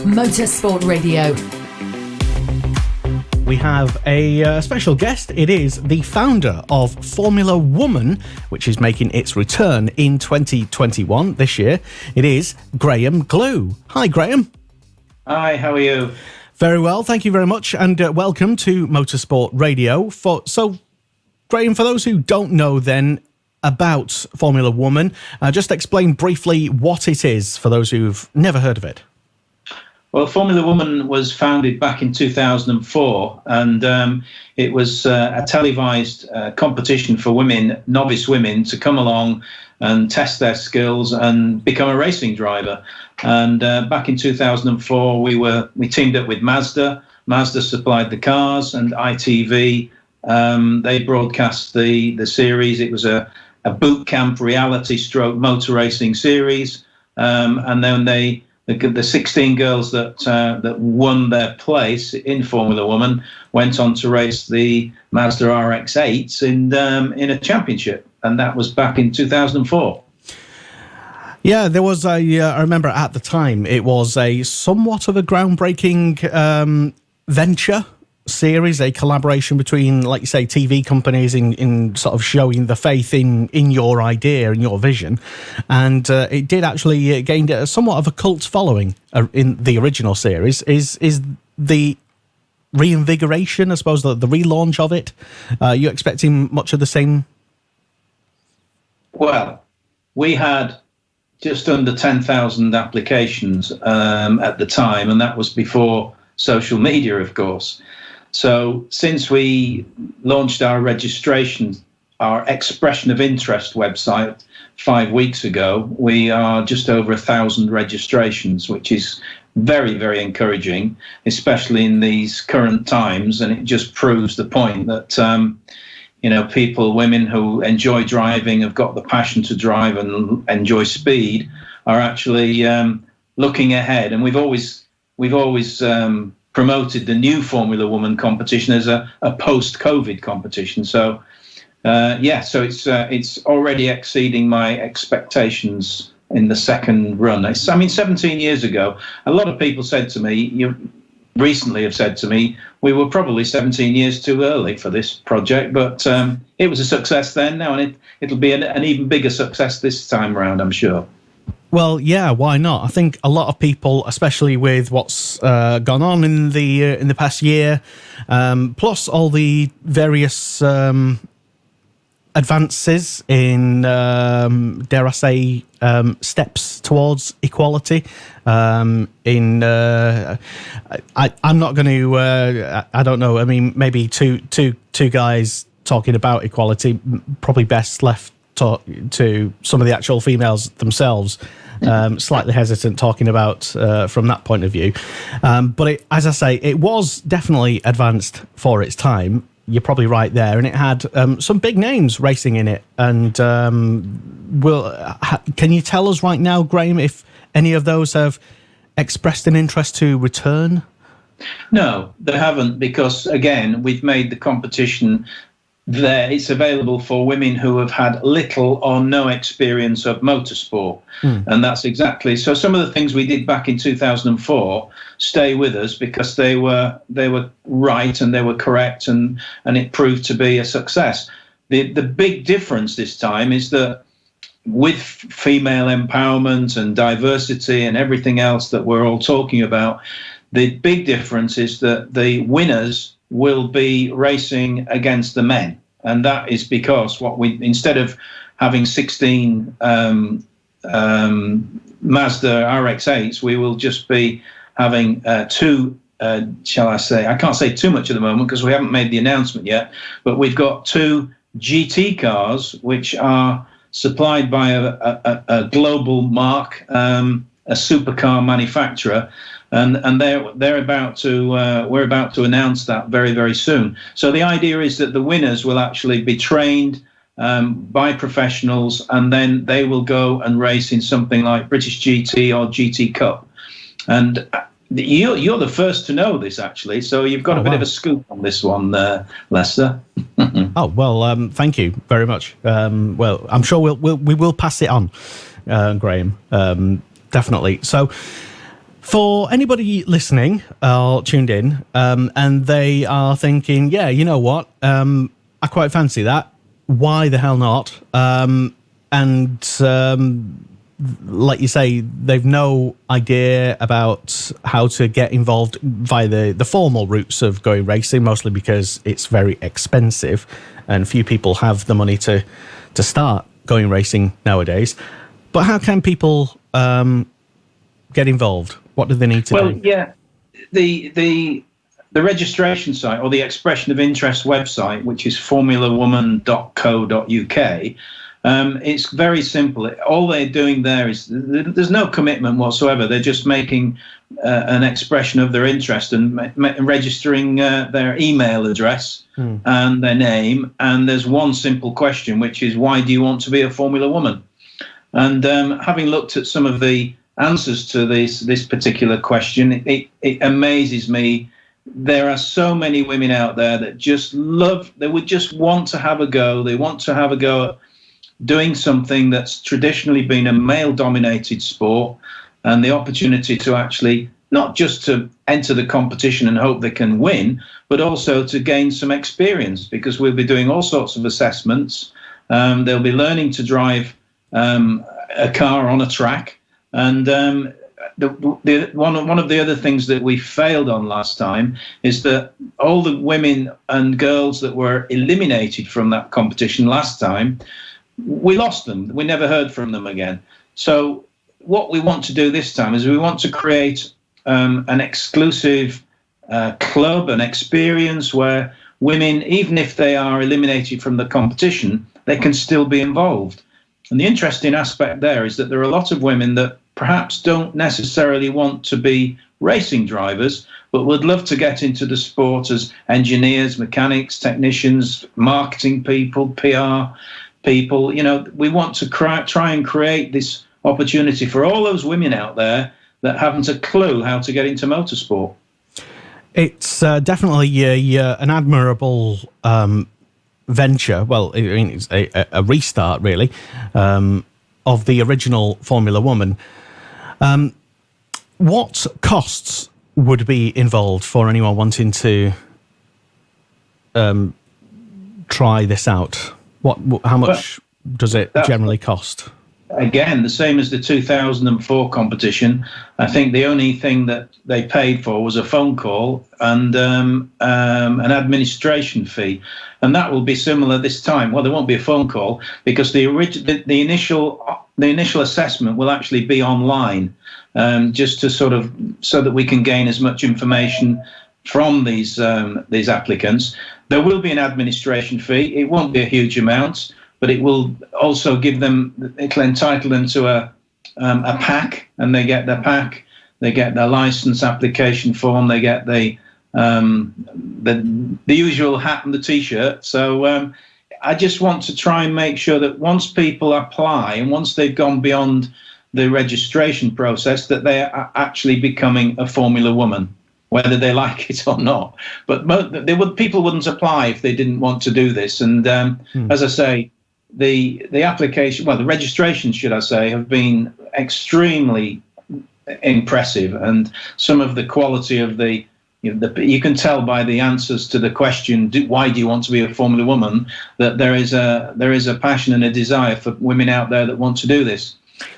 Motorsport Radio. We have a special guest. It is the founder of Formula Woman, which is making its return in 2021 this year. It is Graeme Glew. Hi, Graeme. Hi, how are you? Very well, thank you very much, and welcome to Motorsport Radio. So, Graeme, for those who don't know then about Formula Woman, just explain briefly what it is for those who've never heard of it. Well, Formula Woman was founded back in 2004, and it was a televised competition for women, novice women, to come along and test their skills and become a racing driver. And back in 2004, we teamed up with Mazda. Mazda supplied the cars, and ITV, they broadcast the series. It was a boot camp reality stroke motor racing series, and then the 16 girls that won their place in Formula Woman went on to race the Mazda RX-8s in a championship, and that was back in 2004. Yeah, there was I remember at the time, it was a somewhat of a groundbreaking venture series, a collaboration between, like you say, TV companies in sort of showing the faith in your idea and your vision, and it did actually gain somewhat of a cult following in the original series. Is the reinvigoration, I suppose, the relaunch of it? You expecting much of the same? Well, we had just under 10,000 applications at the time, and that was before social media, of course. So since we launched our registration, our expression of interest website 5 weeks ago, we are just over 1,000 registrations, which is very, very encouraging, especially in these current times. And it just proves the point that, people, women who enjoy driving, have got the passion to drive and enjoy speed, are actually looking ahead. And we've always promoted the new Formula Woman competition as a post-COVID competition. So, so it's already exceeding my expectations in the second run. 17 years ago, a lot of people said to me, recently have said to me, we were probably 17 years too early for this project, but it was a success then now, and it'll be an even bigger success this time around, I'm sure. Well, yeah, why not? I think a lot of people, especially with what's gone on in the past year, plus all the various advances in, dare I say, steps towards equality. I'm not going to. I don't know. I mean, maybe two guys talking about equality. Probably best left to some of the actual females themselves. Slightly hesitant talking about from that point of view. But as I say, it was definitely advanced for its time. You're probably right there. And it had some big names racing in it. And can you tell us right now, Graeme, if any of those have expressed an interest to return? No, they haven't, because, again, we've made the competition there. It's available for women who have had little or no experience of motorsport. And that's exactly so. Some of the things we did back in 2004 stay with us because they were right and they were correct, and it proved to be a success. The big difference this time is that with female empowerment and diversity and everything else that we're all talking about, the big difference is that the winners will be racing against the men, and that is because instead of having 16 Mazda RX-8s, we will just be having two. Shall I say? I can't say too much at the moment because we haven't made the announcement yet. But we've got two GT cars which are supplied by a global marque, a supercar manufacturer. And we're about to announce that very, very soon. So the idea is that the winners will actually be trained by professionals, and then they will go and race in something like British GT or GT Cup. And you're the first to know this, actually. So you've got a bit of a scoop on this one, Lester. Oh well, thank you very much. Well, I'm sure we will pass it on, Graeme. Definitely. So. For anybody listening or tuned in, and they are thinking, yeah, you know what, I quite fancy that. Why the hell not? Like you say, they've no idea about how to get involved via the formal routes of going racing, mostly because it's very expensive and few people have the money to start going racing nowadays. But how can people get involved? What do they need to do? Well, yeah, the registration site or the expression of interest website, which is formulawoman.co.uk, it's very simple. All they're doing there is there's no commitment whatsoever. They're just making an expression of their interest and registering their email address and their name. And there's one simple question, which is, why do you want to be a Formula Woman? And having looked at some of the answers to this particular question, it amazes me. There are so many women out there that just they would just want to have a go. They want to have a go at doing something that's traditionally been a male-dominated sport, and the opportunity to actually not just to enter the competition and hope they can win, but also to gain some experience, because we'll be doing all sorts of assessments. They'll be learning to drive a car on a track. And one of the other things that we failed on last time is that all the women and girls that were eliminated from that competition last time, we lost them. We never heard from them again. So what we want to do this time is we want to create an exclusive club, an experience where women, even if they are eliminated from the competition, they can still be involved. And the interesting aspect there is that there are a lot of women that perhaps don't necessarily want to be racing drivers, but would love to get into the sport as engineers, mechanics, technicians, marketing people, PR people. You know, we want to try and create this opportunity for all those women out there that haven't a clue how to get into motorsport. It's definitely an admirable venture. Well, I mean, it's a restart, really, of the original Formula Woman. What costs would be involved for anyone wanting to try this out? How much does it generally cost? Again, the same as the 2004 competition. I think the only thing that they paid for was a phone call and an administration fee, and that will be similar this time. Well, there won't be a phone call because the initial assessment will actually be online, just to sort of so that we can gain as much information from these applicants. There will be an administration fee. It won't be a huge amount, but it will also it'll entitle them to a pack, and they get their pack, they get their license application form, they get the usual hat and the T-shirt. So I just want to try and make sure that once people apply and once they've gone beyond the registration process, that they are actually becoming a Formula Woman, whether they like it or not. But people wouldn't apply if they didn't want to do this. And as I say, the application, well, the registrations, should I say, have been extremely impressive, and some of the quality of you can tell by the answers to the question, why do you want to be a Formula Woman, that there is a passion and a desire for women out there that want to do this.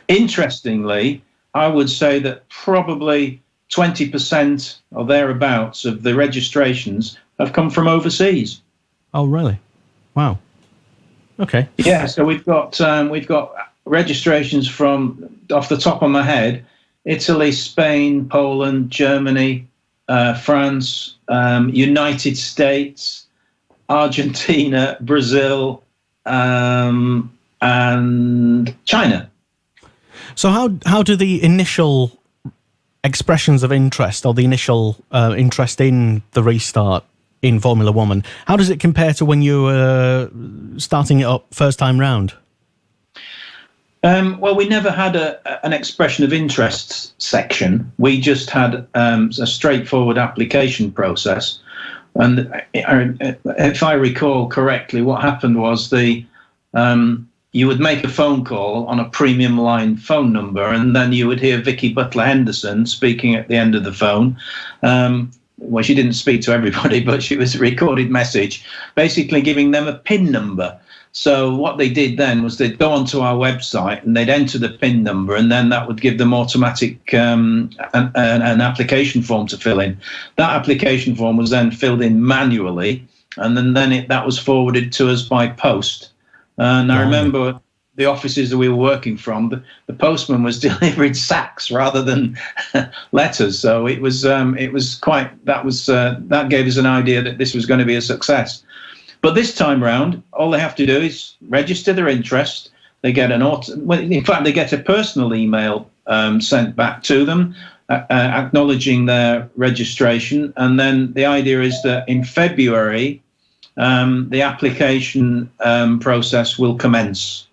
Interestingly, I would say that probably 20% or thereabouts of the registrations have come from overseas. Oh, really? Wow. Okay. Yeah, so we've got registrations from, off the top of my head, Italy, Spain, Poland, Germany, France, United States, Argentina, Brazil, and China. So how do the initial expressions of interest, or the initial interest in the restart in Formula Woman, how does it compare to when you were starting it up first time round? Well, we never had an expression of interest section. We just had a straightforward application process. And if I recall correctly, what happened was the you would make a phone call on a premium line phone number, and then you would hear Vicky Butler Henderson speaking at the end of the phone. Well, she didn't speak to everybody, but she was a recorded message, basically giving them a PIN number. So what they did then was they'd go onto our website and they'd enter the PIN number, and then that would give them automatic an application form to fill in. That application form was then filled in manually, and then that was forwarded to us by post. And I remember the offices that we were working from, the postman was delivering sacks rather than letters. So it was quite, that gave us an idea that this was going to be a success. But this time round, all they have to do is register their interest. They get they get a personal email sent back to them acknowledging their registration. And then the idea is that in February, the application process will commence.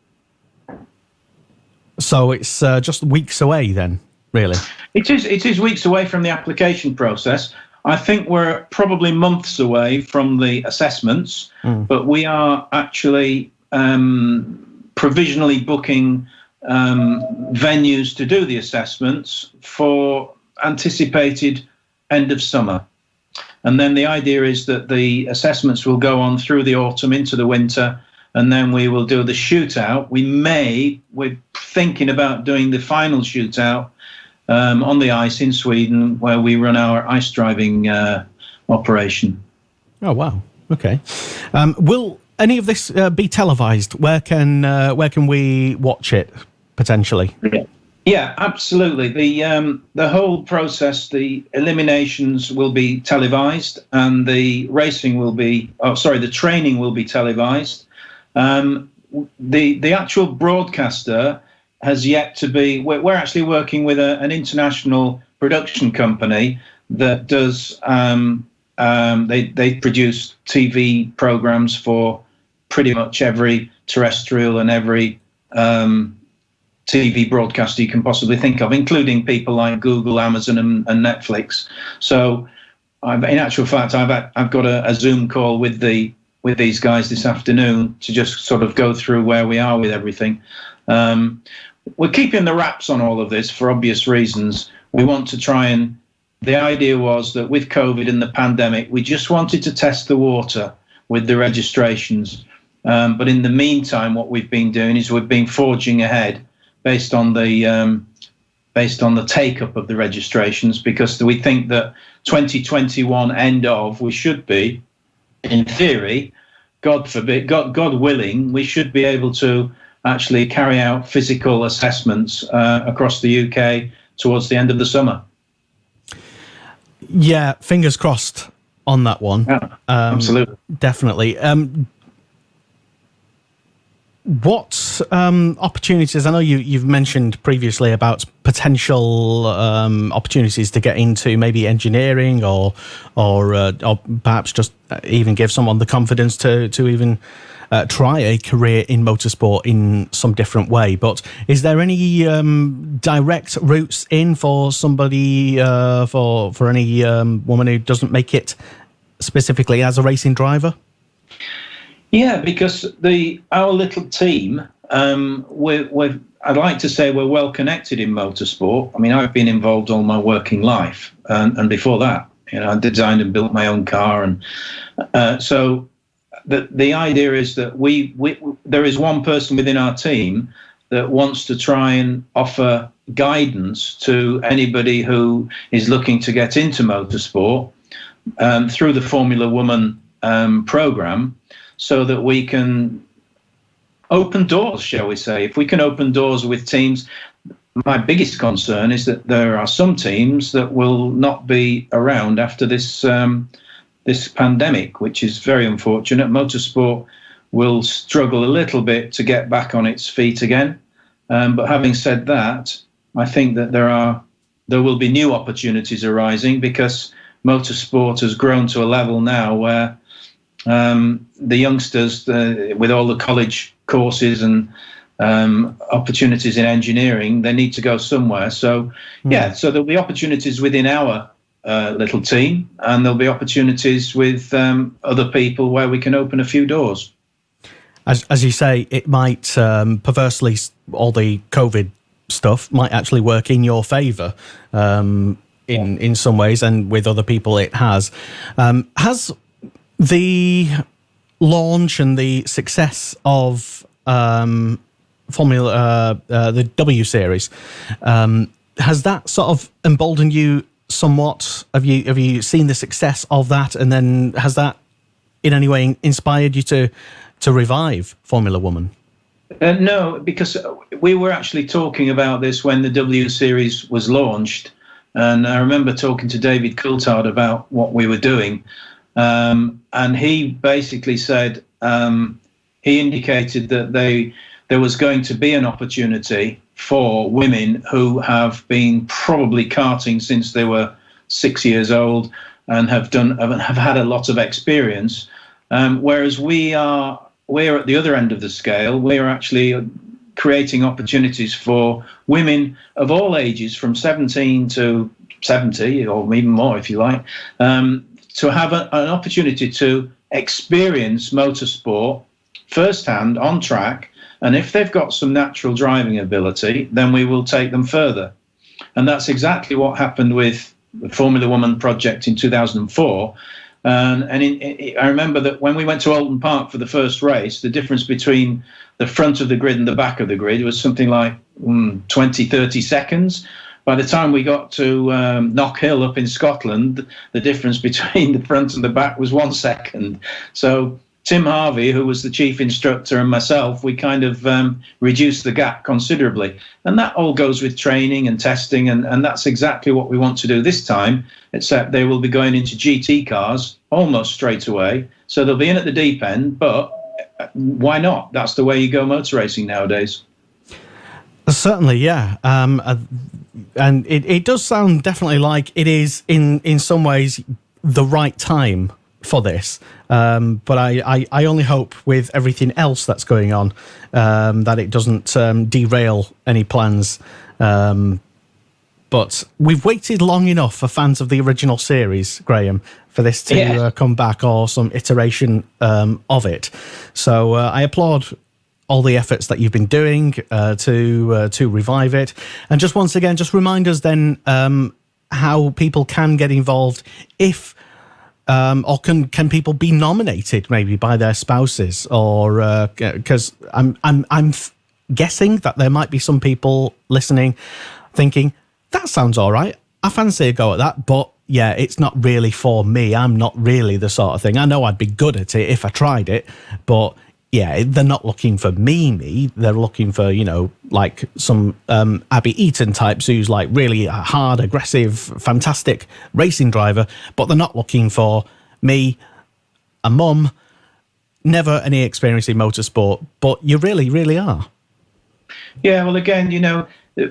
So it's just weeks away then, really? It is weeks away from the application process. I think we're probably months away from the assessments, but we are actually provisionally booking venues to do the assessments for anticipated end of summer. And then the idea is that the assessments will go on through the autumn into the winter, and then we will do the shootout. We're thinking about doing the final shootout on the ice in Sweden, where we run our ice driving operation. Oh, wow. Okay. Will any of this be televised? Where can we watch it, potentially? Yeah, absolutely. The whole process, the eliminations will be televised, and the racing will be, the training will be televised. The actual broadcaster has yet to be. We're actually working with an international production company that does. They produce TV programs for pretty much every terrestrial and every TV broadcaster you can possibly think of, including people like Google, Amazon, and Netflix. So, in actual fact, I've got a Zoom call with these guys this afternoon to just sort of go through where we are with everything. We're keeping the wraps on all of this for obvious reasons. We want to try and. The idea was that with COVID and the pandemic, we just wanted to test the water with the registrations. But in the meantime, what we've been doing is we've been forging ahead based on the take-up of the registrations, because we think that 2021 we should be, in theory, God forbid, God willing, we should be able to actually carry out physical assessments across the UK towards the end of the summer. Yeah, fingers crossed on that one. Yeah, absolutely. Definitely. What opportunities? I know you've mentioned previously about potential opportunities to get into maybe engineering or perhaps just even give someone the confidence to even try a career in motorsport in some different way. But is there any direct routes in for somebody for any woman who doesn't make it specifically as a racing driver? Yeah, because our little team, I'd like to say we're well connected in motorsport. I mean, I've been involved all my working life, and before that, I designed and built my own car, and so the idea is that there is one person within our team that wants to try and offer guidance to anybody who is looking to get into motorsport through the Formula Woman program, so that we can open doors, shall we say. If we can open doors with teams, my biggest concern is that there are some teams that will not be around after this pandemic, which is very unfortunate. Motorsport will struggle a little bit to get back on its feet again. But having said that, I think that there will be new opportunities arising, because motorsport has grown to a level now where the youngsters, with all the college courses and opportunities in engineering, they need to go somewhere. So, so there'll be opportunities within our little team, and there'll be opportunities with other people where we can open a few doors. as you say, it might perversely, all the COVID stuff might actually work in your favour in some ways, and with other people it has. Has the launch and the success of Formula the W Series, has that sort of emboldened you somewhat? Have you seen the success of that, and then has that in any way inspired you to revive Formula Woman? No, because we were actually talking about this when the W Series was launched, and I remember talking to David Coulthard about what we were doing, and he basically said, he indicated that there was going to be an opportunity for women who have been probably karting since they were 6 years old and have had a lot of experience, whereas we're at the other end of the scale. We're actually creating opportunities for women of all ages, from 17 to 70, or even more, if you like, to have an opportunity to experience motorsport firsthand on track. And if they've got some natural driving ability, then we will take them further. And that's exactly what happened with the Formula Woman project in 2004. I remember that when we went to Alton Park for the first race, the difference between the front of the grid and the back of the grid was something like 20, 30 seconds. By the time we got to Knockhill up in Scotland, the difference between the front and the back was 1 second. So Tim Harvey, who was the chief instructor, and myself, we kind of reduced the gap considerably. And that all goes with training and testing, and that's exactly what we want to do this time, except they will be going into GT cars almost straight away. So they'll be in at the deep end, but why not? That's the way you go motor racing nowadays. Certainly, yeah. And it does sound definitely like it is, in some ways, the right time for this, but I only hope with everything else that's going on that it doesn't derail any plans. But we've waited long enough for fans of the original series, Graeme, for this to come back, or some iteration of it. So I applaud all the efforts that you've been doing to revive it. And just once again, just remind us then how people can get involved, if or can people be nominated maybe by their spouses, or because I'm guessing that there might be some people listening thinking, that sounds all right, I fancy a go at that, but yeah, it's not really for me. I'm not really the sort of thing. I know I'd be good at it if I tried it, but yeah, they're not looking for me. They're looking for, like some Abby Eaton types who's like really a hard, aggressive, fantastic racing driver, but they're not looking for me, a mum, never any experience in motorsport, but you really, really are. Yeah, well, again,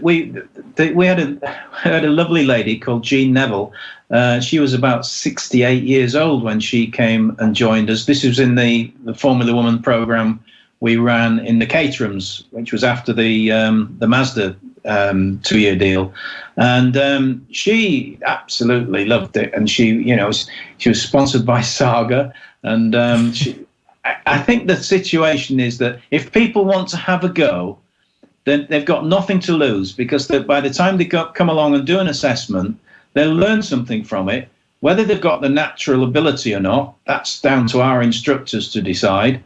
we had a lovely lady called Jean Neville. She was about 68 years old when she came and joined us. This was in the Formula Woman program we ran in the Caterhams, which was after the Mazda 2-year deal, and she absolutely loved it. And she was sponsored by Saga, and I think the situation is that if people want to have a go, then they've got nothing to lose, because by the time they come along and do an assessment, they'll learn something from it. Whether they've got the natural ability or not, that's down to our instructors to decide.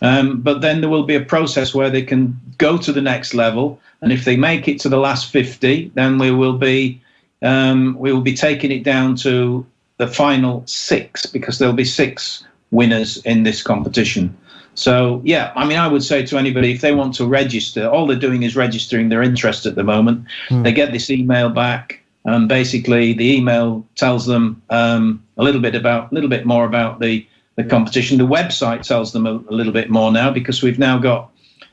But then there will be a process where they can go to the next level, and if they make it to the last 50, then we will be taking it down to the final 6, because there'll be 6 winners in this competition. So, yeah, I mean, I would say to anybody, if they want to register, all they're doing is registering their interest at the moment. They get this email back, and basically the email tells them a little bit more about the competition. The website tells them a little bit more now, because we've now got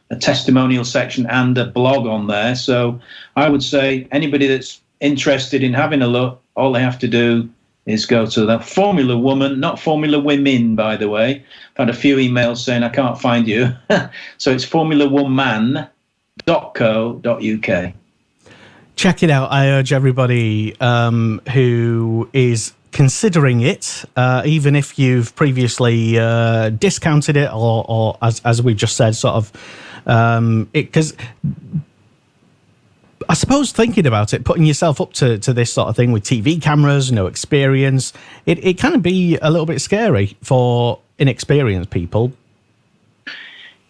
a testimonial section and a blog on there. So I would say anybody that's interested in having a look, all they have to do is go to the Formula Woman, not Formula Women, by the way. I've had a few emails saying I can't find you. So it's formulawoman.co.uk. Check it out. I urge everybody who is considering it, even if you've previously discounted it, or as we've just said, sort of, because I suppose thinking about it, putting yourself up to this sort of thing with TV cameras, no experience, it can be a little bit scary for inexperienced people.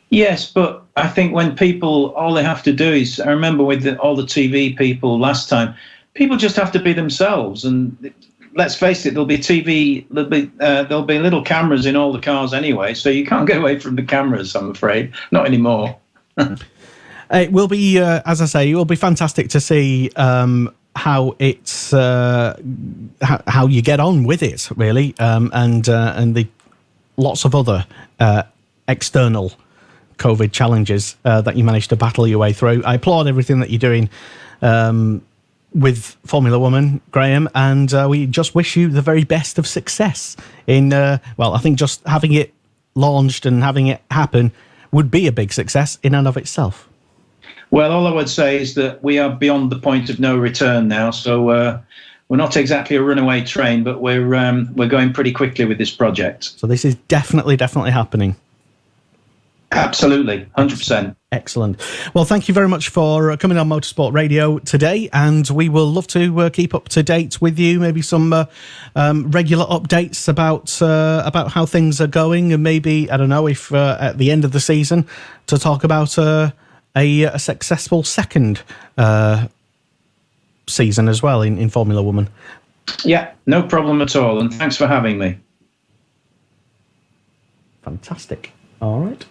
Yes, but I think when people, all they have to do is, I remember with all the TV people last time, people just have to be themselves. And let's face it, there'll be little cameras in all the cars anyway, so you can't get away from the cameras, I'm afraid. Not anymore. It will be, as I say, it will be fantastic to see how it's how you get on with it, really, and the lots of other external COVID challenges that you managed to battle your way through. I applaud everything that you're doing with Formula Woman, Graeme, and we just wish you the very best of success in, I think just having it launched and having it happen would be a big success in and of itself. Well, all I would say is that we are beyond the point of no return now, so we're not exactly a runaway train, but we're going pretty quickly with this project. So this is definitely happening. Absolutely, 100%. Excellent. Well, thank you very much for coming on Motorsport Radio today, and we will love to keep up to date with you. Maybe some regular updates about how things are going, and maybe, I don't know, if at the end of the season to talk about a successful second season as well in Formula Woman. Yeah, no problem at all, and thanks for having me. Fantastic. All right.